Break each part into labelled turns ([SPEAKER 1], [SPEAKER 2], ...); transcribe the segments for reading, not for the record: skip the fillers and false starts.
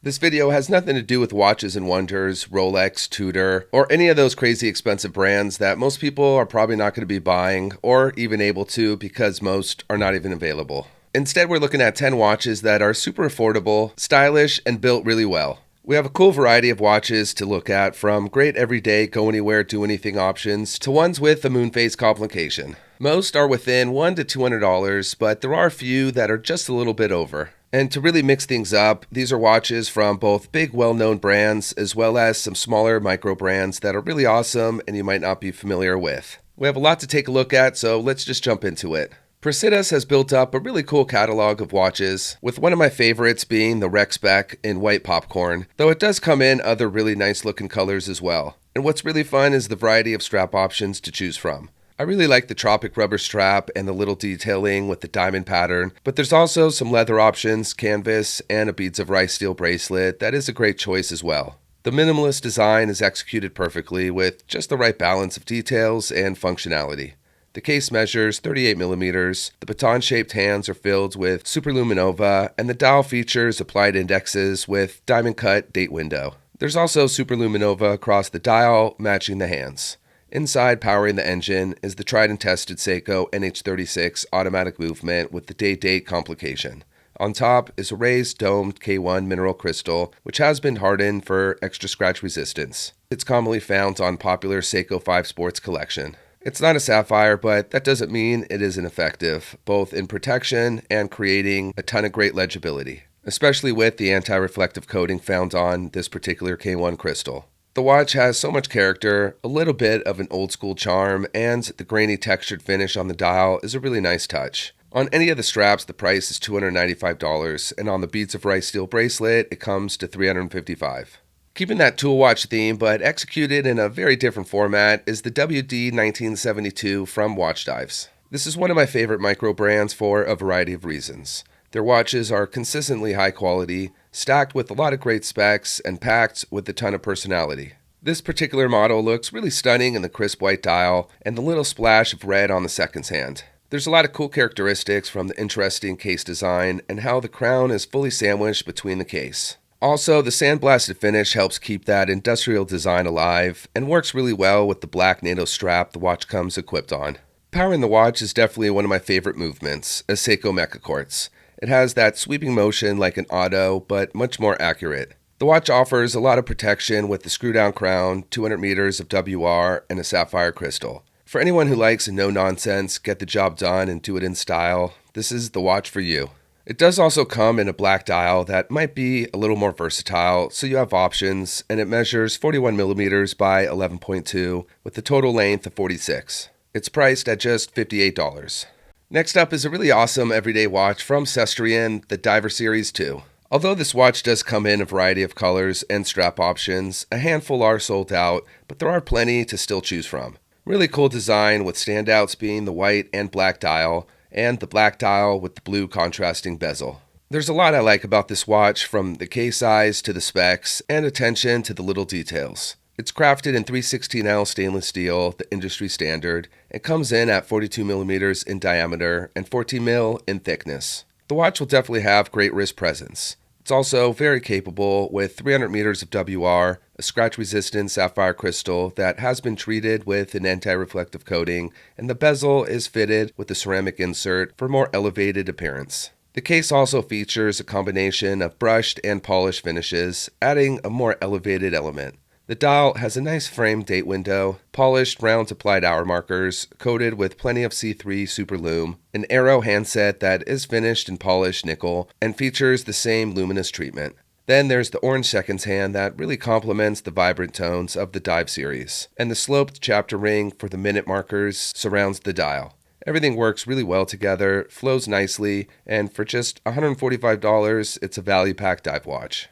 [SPEAKER 1] This video has nothing to do with Watches and Wonders, Rolex, Tudor, or any of those crazy expensive brands that most people are probably not going to be buying or even able to because most are not even available. Instead, we're looking at 10 watches that are super affordable, stylish, and built really well. We have a cool variety of watches to look at, from great everyday go anywhere do anything options to ones with a Moonphase complication. Most are within $100 to $200, but there are a few that are just a little bit over. And to really mix things up, these are watches from both big well-known brands as well as some smaller micro brands that are really awesome and you might not be familiar with. We have a lot to take a look at, so let's just jump into it. Praesidus has built up a really cool catalog of watches, with one of my favorites being the Rec Spec in white popcorn, though it does come in other really nice looking colors as well. And what's really fun is the variety of strap options to choose from. I really like the Tropic rubber strap and the little detailing with the diamond pattern, but there's also some leather options, canvas, and a beads of rice steel bracelet that is a great choice as well. The minimalist design is executed perfectly with just the right balance of details and functionality. The case measures 38 millimeters, the baton-shaped hands are filled with superluminova, and the dial features applied indexes with diamond-cut date window. There's also superluminova across the dial, matching the hands. Inside, powering the engine, is the tried and tested Seiko NH36 automatic movement with the day-date complication. On top is a raised domed K1 mineral crystal, which has been hardened for extra scratch resistance. It's commonly found on popular Seiko 5 Sports collection. It's not a sapphire, but that doesn't mean it isn't effective, both in protection and creating a ton of great legibility, especially with the anti-reflective coating found on this particular K1 crystal. The watch has so much character, a little bit of an old school charm, and the grainy textured finish on the dial is a really nice touch. On any of the straps, the price is $295, and on the beads of rice steel bracelet, it comes to $355. Keeping that tool watch theme, but executed in a very different format, is the WD1972 from Watchdives. This is one of my favorite micro brands for a variety of reasons. Their watches are consistently high quality, stacked with a lot of great specs, and packed with a ton of personality. This particular model looks really stunning in the crisp white dial and the little splash of red on the seconds hand. There's a lot of cool characteristics from the interesting case design and how the crown is fully sandwiched between the case. Also, the sandblasted finish helps keep that industrial design alive and works really well with the black NATO strap the watch comes equipped on. Powering the watch is definitely one of my favorite movements, a Seiko Mecca quartz. It has that sweeping motion like an auto, but much more accurate. The watch offers a lot of protection with the screw-down crown, 200 meters of WR, and a sapphire crystal. For anyone who likes a no-nonsense, get the job done and do it in style, this is the watch for you. It does also come in a black dial that might be a little more versatile, so you have options, and it measures 41 millimeters by 11.2 with a total length of 46. It's priced at just $58. Next up is a really awesome everyday watch from Cestrian, the Diver Series 2. Although this watch does come in a variety of colors and strap options, a handful are sold out, but there are plenty to still choose from. Really cool design with standouts being the white and black dial, and the black dial with the blue contrasting bezel. There's a lot I like about this watch, from the case size to the specs and attention to the little details. It's crafted in 316L stainless steel, the industry standard, and comes in at 42 millimeters in diameter and 14 mil in thickness. The watch will definitely have great wrist presence. It's also very capable with 300 meters of WR, a scratch-resistant sapphire crystal that has been treated with an anti-reflective coating, and the bezel is fitted with a ceramic insert for more elevated appearance. The case also features a combination of brushed and polished finishes, adding a more elevated element. The dial has a nice framed date window, polished round applied hour markers, coated with plenty of C3 superlume, an arrow handset that is finished in polished nickel, and features the same luminous treatment. Then there's the orange seconds hand that really complements the vibrant tones of the Dive series, and the sloped chapter ring for the minute markers surrounds the dial. Everything works really well together, flows nicely, and for just $145, it's a value-packed dive watch.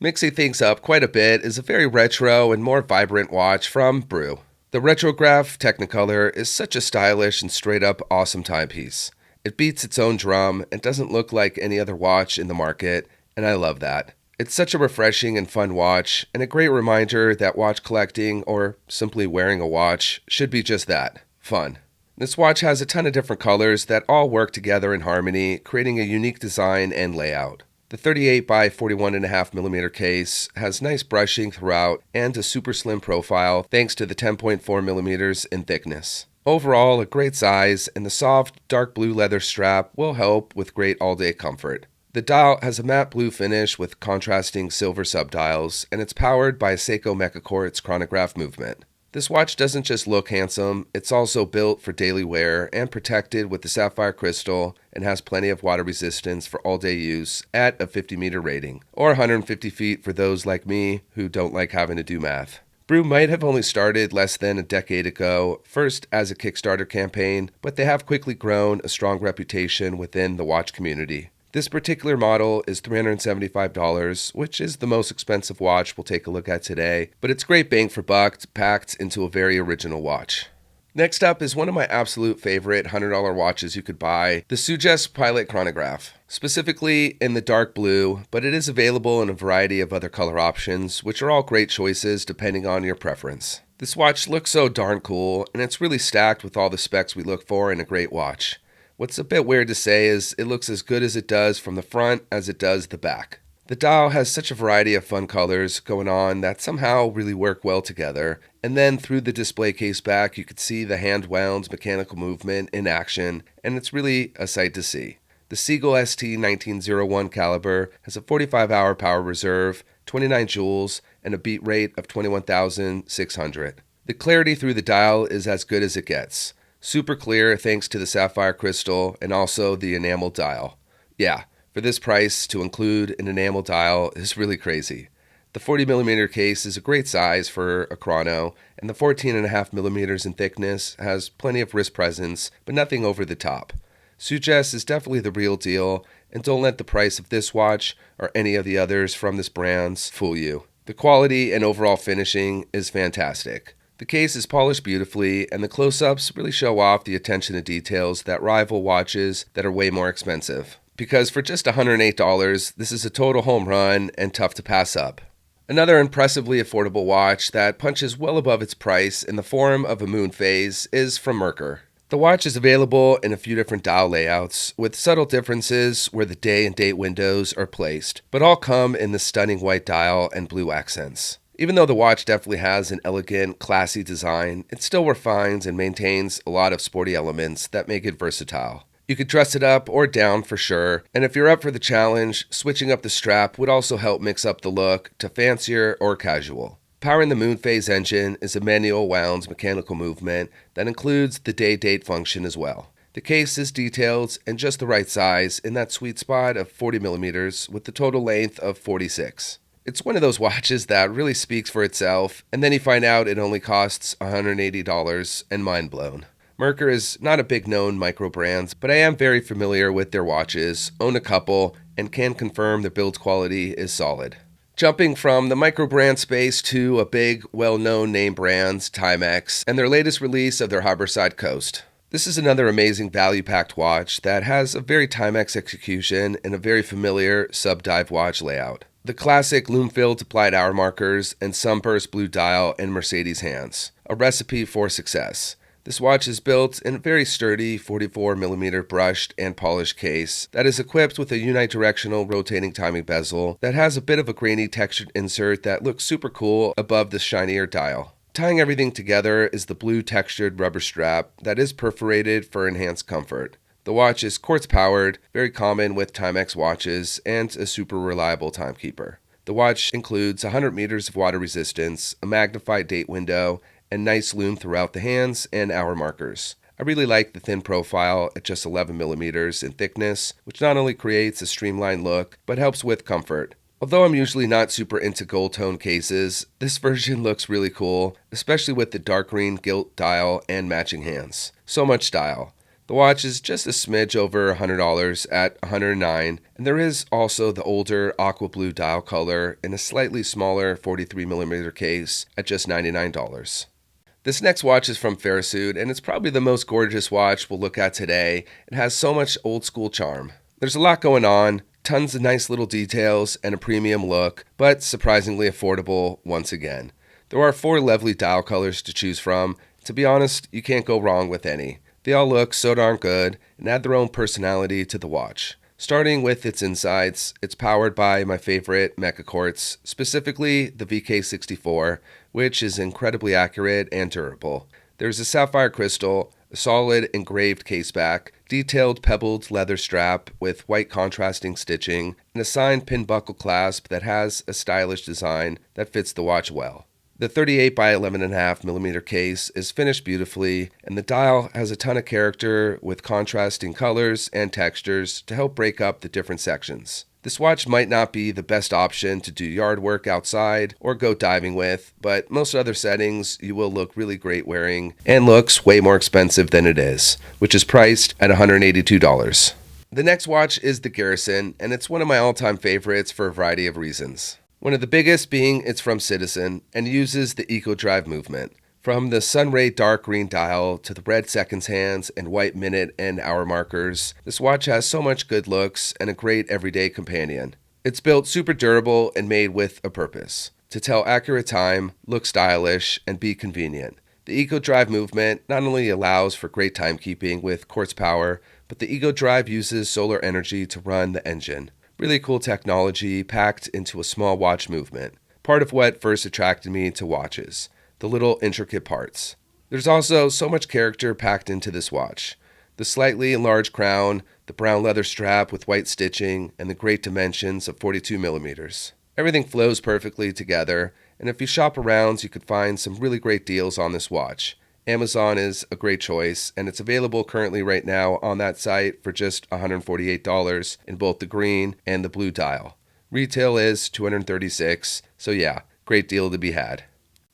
[SPEAKER 1] Mixing things up quite a bit is a very retro and more vibrant watch from Brew. The Retrograph Technicolor is such a stylish and straight-up awesome timepiece. It beats its own drum and doesn't look like any other watch in the market, and I love that. It's such a refreshing and fun watch, and a great reminder that watch collecting, or simply wearing a watch, should be just that, fun. This watch has a ton of different colors that all work together in harmony, creating a unique design and layout. The 38 by 41.5mm case has nice brushing throughout and a super slim profile thanks to the 10.4mm in thickness. Overall, a great size, and the soft, dark blue leather strap will help with great all-day comfort. The dial has a matte blue finish with contrasting silver subdials, and it's powered by a Seiko Meka Quartz Chronograph movement. This watch doesn't just look handsome, it's also built for daily wear and protected with the sapphire crystal and has plenty of water resistance for all-day use at a 50-meter rating, or 150 feet for those like me who don't like having to do math. Brew might have only started less than a decade ago, first as a Kickstarter campaign, but they have quickly grown a strong reputation within the watch community. This particular model is $375, which is the most expensive watch we'll take a look at today, but it's great bang for buck packed into a very original watch. Next up is one of my absolute favorite $100 watches you could buy, the Sugess Pilot Chronograph, specifically in the dark blue, but it is available in a variety of other color options, which are all great choices depending on your preference. This watch looks so darn cool, and it's really stacked with all the specs we look for in a great watch. What's a bit weird to say is it looks as good as it does from the front as it does the back. The dial has such a variety of fun colors going on that somehow really work well together, and then through the display case back you could see the hand-wound mechanical movement in action, and it's really a sight to see. The Seagull ST1901 caliber has a 45-hour power reserve, 29 joules, and a beat rate of 21,600. The clarity through the dial is as good as it gets. Super clear thanks to the sapphire crystal and also the enamel dial. Yeah, for this price to include an enamel dial is really crazy. The 40mm case is a great size for a chrono, and the 14.5mm in thickness has plenty of wrist presence, but nothing over the top. Sugess is definitely the real deal, and don't let the price of this watch or any of the others from this brand fool you. The quality and overall finishing is fantastic. The case is polished beautifully, and the close-ups really show off the attention to details that rival watches that are way more expensive. Because for just $108, this is a total home run and tough to pass up. Another impressively affordable watch that punches well above its price in the form of a Moonphase is from Merkur. The watch is available in a few different dial layouts, with subtle differences where the day and date windows are placed, but all come in the stunning white dial and blue accents. Even though the watch definitely has an elegant, classy design, it still refines and maintains a lot of sporty elements that make it versatile. You could dress it up or down for sure, and if you're up for the challenge, switching up the strap would also help mix up the look to fancier or casual. Powering the Moonphase engine is a manual wound mechanical movement that includes the day-date function as well. The case is detailed and just the right size in that sweet spot of 40mm with the total length of 46. It's one of those watches that really speaks for itself, and then you find out it only costs $180 and mind blown. Merkur is not a big known microbrands, but I am very familiar with their watches, own a couple, and can confirm the build quality is solid. Jumping from the microbrand space to a big, well-known name brands, Timex, and their latest release of their Harborside Coast. This is another amazing value-packed watch that has a very Timex execution and a very familiar sub-dive watch layout. The classic loom-filled applied hour markers and sunburst blue dial in Mercedes hands. A recipe for success. This watch is built in a very sturdy 44mm brushed and polished case that is equipped with a unidirectional rotating timing bezel that has a bit of a grainy textured insert that looks super cool above the shinier dial. Tying everything together is the blue textured rubber strap that is perforated for enhanced comfort. The watch is quartz powered, very common with Timex watches, and a super reliable timekeeper. The watch includes 100 meters of water resistance, a magnified date window, and nice loom throughout the hands and hour markers. I really like the thin profile at just 11mm in thickness, which not only creates a streamlined look, but helps with comfort. Although I'm usually not super into gold tone cases, this version looks really cool, especially with the dark green gilt dial and matching hands. So much style. The watch is just a smidge over $100 at $109, and there is also the older aqua blue dial color in a slightly smaller 43mm case at just $99. This next watch is from Farasute, and it's probably the most gorgeous watch we'll look at today. It has so much old school charm. There's a lot going on, tons of nice little details, and a premium look, but surprisingly affordable once again. There are 4 lovely dial colors to choose from. To be honest, you can't go wrong with any. They all look so darn good and add their own personality to the watch. Starting with its insides, it's powered by my favorite Mecha quartz, specifically the VK64, which is incredibly accurate and durable. There's a sapphire crystal, a solid engraved caseback, detailed pebbled leather strap with white contrasting stitching, and a signed pin buckle clasp that has a stylish design that fits the watch well. The 38 by 11.5mm case is finished beautifully, and the dial has a ton of character with contrasting colors and textures to help break up the different sections. This watch might not be the best option to do yard work outside or go diving with, but most other settings you will look really great wearing, and looks way more expensive than it is, which is priced at $182. The next watch is the Garrison, and it's one of my all-time favorites for a variety of reasons. One of the biggest being it's from Citizen and uses the EcoDrive movement. From the Sunray dark green dial to the red seconds hands and white minute and hour markers, this watch has so much good looks and a great everyday companion. It's built super durable and made with a purpose: to tell accurate time, look stylish, and be convenient. The EcoDrive movement not only allows for great timekeeping with quartz power, but the EcoDrive uses solar energy to run the engine. Really cool technology packed into a small watch movement. Part of what first attracted me to watches, the little intricate parts. There's also so much character packed into this watch. The slightly enlarged crown, the brown leather strap with white stitching, and the great dimensions of 42mm. Everything flows perfectly together, and if you shop around, you could find some really great deals on this watch. Amazon is a great choice, and it's available currently right now on that site for just $148 in both the green and the blue dial. Retail is $236, so yeah, great deal to be had.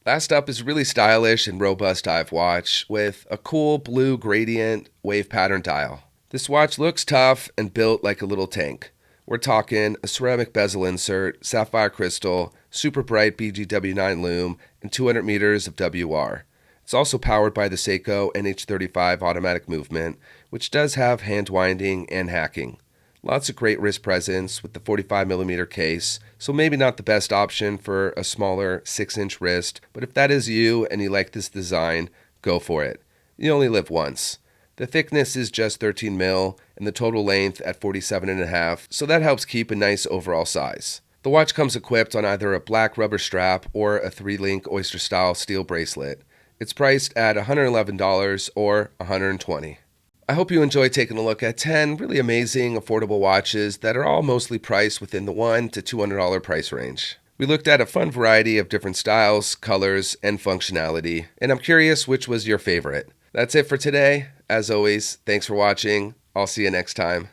[SPEAKER 1] Last up is a really stylish and robust dive watch with a cool blue gradient wave pattern dial. This watch looks tough and built like a little tank. We're talking a ceramic bezel insert, sapphire crystal, super bright BGW9 lume, and 200 meters of WR. It's also powered by the Seiko NH35 automatic movement, which does have hand winding and hacking. Lots of great wrist presence with the 45mm case, so maybe not the best option for a smaller 6-inch wrist, but if that is you and you like this design, go for it. You only live once. The thickness is just 13mm and the total length at 47.5, so that helps keep a nice overall size. The watch comes equipped on either a black rubber strap or a 3-link oyster-style steel bracelet. It's priced at $111 or $120. I hope you enjoy taking a look at 10 really amazing affordable watches that are all mostly priced within the $100 to $200 price range. We looked at a fun variety of different styles, colors, and functionality, and I'm curious which was your favorite. That's it for today. As always, thanks for watching. I'll see you next time.